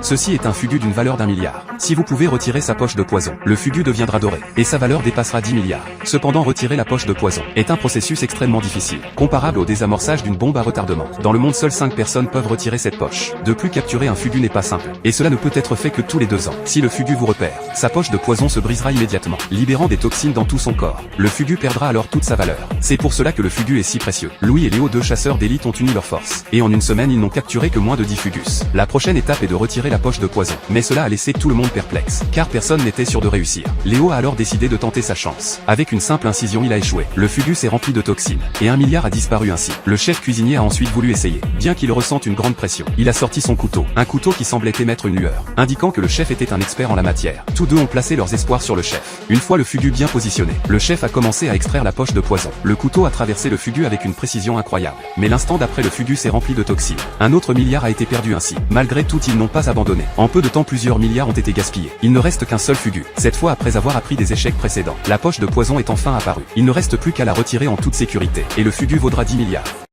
Ceci est un fugu d'une valeur d'1 milliard. Si vous pouvez retirer sa poche de poison, le fugu deviendra doré, et sa valeur dépassera 10 milliards. Cependant, retirer la poche de poison est un processus extrêmement difficile, comparable au désamorçage d'une bombe à retardement. Dans le monde, seules 5 personnes peuvent retirer cette poche. De plus, capturer un fugu n'est pas simple, et cela ne peut être fait que tous les 2 ans. Si le fugu vous repère, sa poche de poison se brisera immédiatement, libérant des toxines dans tout son corps. Le fugu perdra alors toute sa valeur. C'est pour cela que le fugu est si précieux. Louis et Léo, 2 chasseurs d'élite, ont uni leurs forces, et en une semaine ils n'ont capturé que moins de 10 fugus. La prochaine étape est de retirer la poche de poison, mais cela a laissé tout le monde perplexe, car personne n'était sûr de réussir. Léo a alors décidé de tenter sa chance. Avec une simple incision, il a échoué. Le fugus est rempli de toxines, et 1 milliard a disparu ainsi. Le chef cuisinier a ensuite voulu essayer. Bien qu'il ressente une grande pression, il a sorti son couteau, un couteau qui semblait émettre une lueur, indiquant que le chef était un expert en la matière. Tous deux ont placé leurs espoirs sur le chef. Une fois le fugu bien positionné, le chef a commencé à extraire la poche de poison. Le couteau a traversé le fugu avec une précision incroyable. Mais l'instant d'après, le fugu s'est rempli de toxines. Un autre milliard a été perdu ainsi. Malgré tout, ils n'ont pas abandonné. En peu de temps, plusieurs milliards ont été gaspillés. Il ne reste qu'un seul fugu. Cette fois, après avoir appris des échecs précédents, la poche de poison est enfin apparue. Il ne reste plus qu'à la retirer en toute sécurité, et le fugu vaudra 10 milliards.